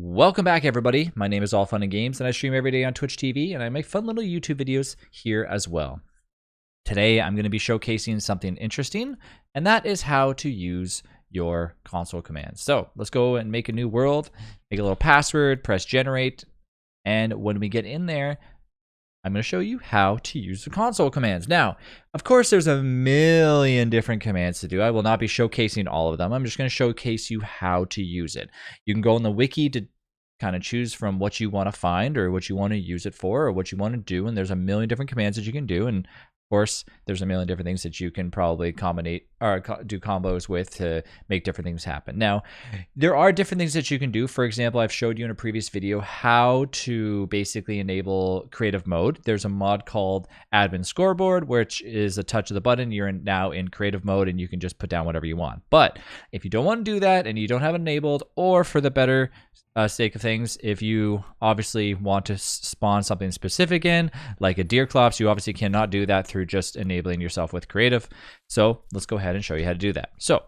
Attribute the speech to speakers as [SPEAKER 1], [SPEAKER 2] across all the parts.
[SPEAKER 1] Welcome back, everybody. My name is All Fun and Games, and I stream every day on Twitch TV, and I make fun little YouTube videos here as well. Today, I'm going to be showcasing something interesting, and that is how to use your console commands. So let's go and make a new world, make a little password, press generate, and when we get in there, I'm going to show you how to use the console commands. Now, of course, there's a million different commands to do. I will not be showcasing all of them. I'm just going to showcase you how to use it. You can go in the wiki to kind of choose from what you want to find or what you want to use it for or what you want to do. And there's a million different commands that you can do. And of course, there's a million different things that you can probably combinate or do combos with to make different things happen. Now, there are different things that you can do. For example, I've showed you in a previous video how to basically enable creative mode. There's a mod called Admin Scoreboard, which is a touch of the button. You're now in creative mode and you can just put down whatever you want. But if you don't want to do that and you don't have it enabled, or for the better sake of things, if you obviously want to spawn something specific in, like a deer clops, you obviously cannot do that through just enabling yourself with creative. So let's go ahead and show you how to do that. So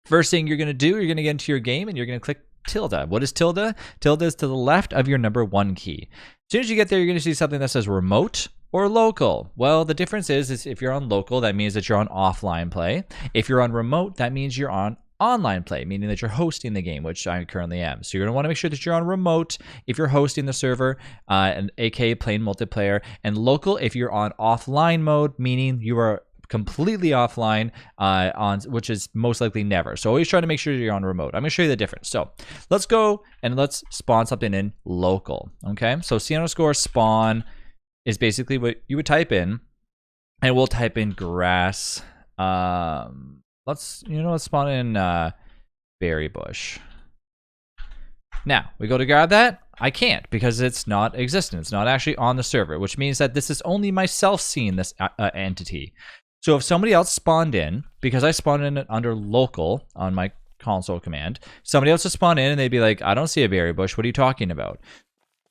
[SPEAKER 1] first thing you're going to do, you're going to get into your game and you're going to click tilde. What is tilde? Tilde is to the left of your number 1 key. As soon as you get there, you're going to see something that says remote or local. Well, the difference is if you're on local, that means that you're on offline play. If you're on remote, that means you're on online play, meaning that you're hosting the game, which I currently am. So you're going to want to make sure that you're on remote if you're hosting the server, and aka playing multiplayer, and local if you're on offline mode, meaning you are completely offline, which is most likely never. So always try to make sure you're on remote. I'm going to show you the difference. So let's go and let's spawn something in local. Okay, so C_spawn is basically what you would type in, and we'll type in grass. Let's spawn in berry bush. Now we go to grab that. I can't because it's not existent. It's not actually on the server, which means that this is only myself seeing this entity. So if somebody else spawned in, because I spawned in it under local on my console command, somebody else would spawn in and they'd be like, I don't see a berry bush. What are you talking about?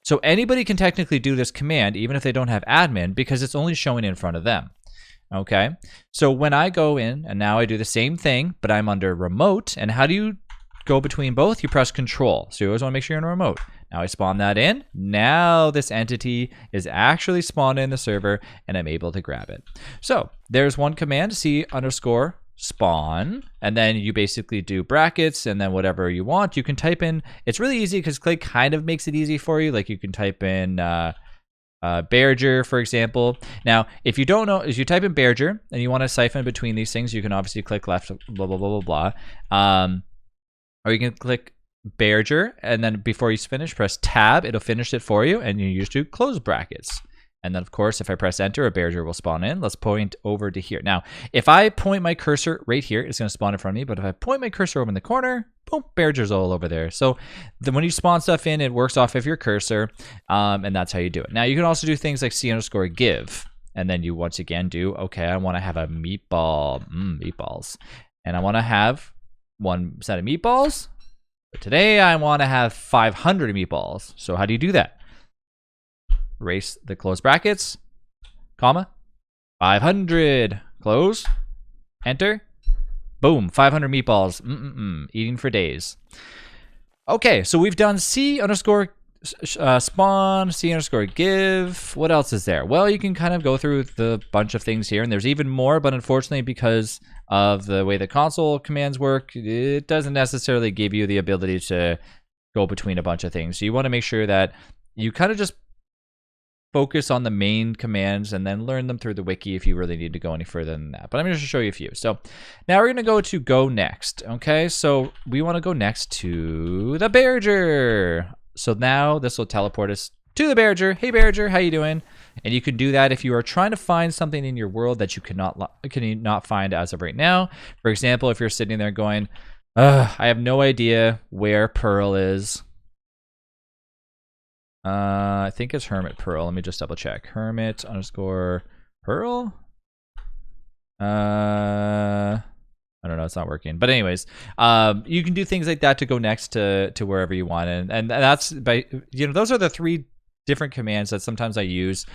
[SPEAKER 1] So anybody can technically do this command, even if they don't have admin, because it's only showing in front of them. Okay, so when I go in and now I do the same thing, but I'm under remote. And how do you go between both? You press control. So you always want to make sure you're in remote. Now I spawn that in. Now this entity is actually spawned in the server and I'm able to grab it. So there's one command, C_spawn, and then you basically do brackets and then whatever you want. You can type in, it's really easy because Clay kind of makes it easy for you. Like you can type in Berger, for example. Now, if you don't know, as you type in Berger and you want to siphon between these things, you can obviously click left, blah, blah, blah, blah, blah. Or you can click Berger, and then before you finish, press tab. It'll finish it for you, and you use to close brackets. And then, of course, if I press enter, a Berger will spawn in. Let's point over to here. Now, if I point my cursor right here, it's going to spawn in front of me. But if I point my cursor over in the corner, boom, Berger's all over there. So when you spawn stuff in, it works off of your cursor, and that's how you do it. Now, you can also do things like C_give. And then you once again do, okay, I want to have a meatball, meatballs. And I want to have one set of meatballs. But today, I want to have 500 meatballs. So how do you do that? Erase the close brackets, comma, 500, close, enter, boom, 500 meatballs, eating for days. Okay, so we've done C_spawn, C_give. What else is there? Well, you can kind of go through the bunch of things here, and there's even more, but unfortunately, because of the way the console commands work, it doesn't necessarily give you the ability to go between a bunch of things. So you want to make sure that you kind of just focus on the main commands and then learn them through the wiki if you really need to go any further than that. But I'm going to show you a few. So now we're going to go next. Okay, so we want to go next to the Berger. So now this will teleport us to the Berger. Hey Berger, how you doing? And you can do that if you are trying to find something in your world that you cannot find as of right now. For example, if you're sitting there going, I have no idea where Pearl is. I think it's Hermit Pearl. Let me just double check. Hermit_Pearl. I don't know. It's not working. But anyways, you can do things like that to go next to wherever you want, and that's by those are the 3 different commands that sometimes I use.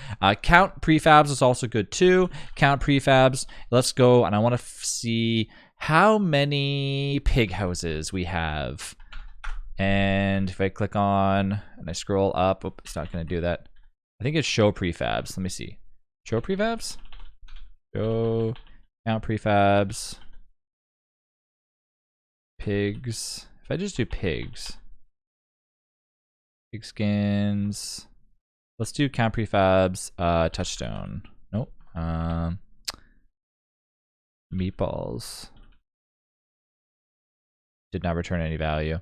[SPEAKER 1] Count prefabs is also good too. Count prefabs. Let's go, and I want to see how many pig houses we have. And if I click on and I scroll up, oh, it's not going to do that. I think it's show prefabs. Let me see. Show prefabs? Show count prefabs. Pigs. If I just do pigs. Pig skins. Let's do count prefabs. Touchstone. Nope. Meatballs. Did not return any value.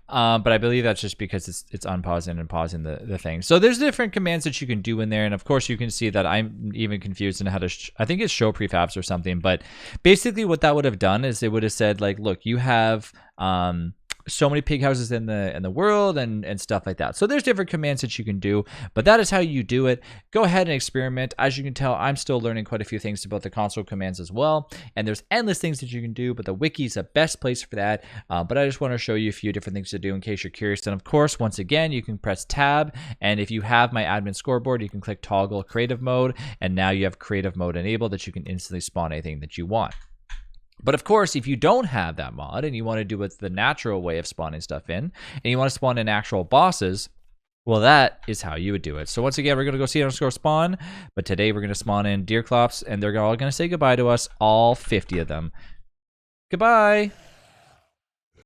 [SPEAKER 1] But I believe that's just because it's unpausing and pausing the thing. So there's different commands that you can do in there. And of course you can see that I'm even confused in how to, I think it's show prefabs or something. But basically what that would have done is it would have said like, look, you have so many pig houses in the world and stuff like that. So there's different commands that you can do, but that is how you do it. Go ahead and experiment. As you can tell, I'm still learning quite a few things about the console commands as well, and there's endless things that you can do, but the wiki is the best place for that. But I just want to show you a few different things to do in case you're curious. And of course, once again, you can press tab, and if you have my admin scoreboard, you can click toggle creative mode, and now you have creative mode enabled that you can instantly spawn anything that you want. But of course, if you don't have that mod and you want to do it the natural way of spawning stuff in, and you want to spawn in actual bosses, well, that is how you would do it. So once again, we're going to go see_spawn, but today we're going to spawn in Deerclops, and they're all going to say goodbye to us, all 50 of them. Goodbye.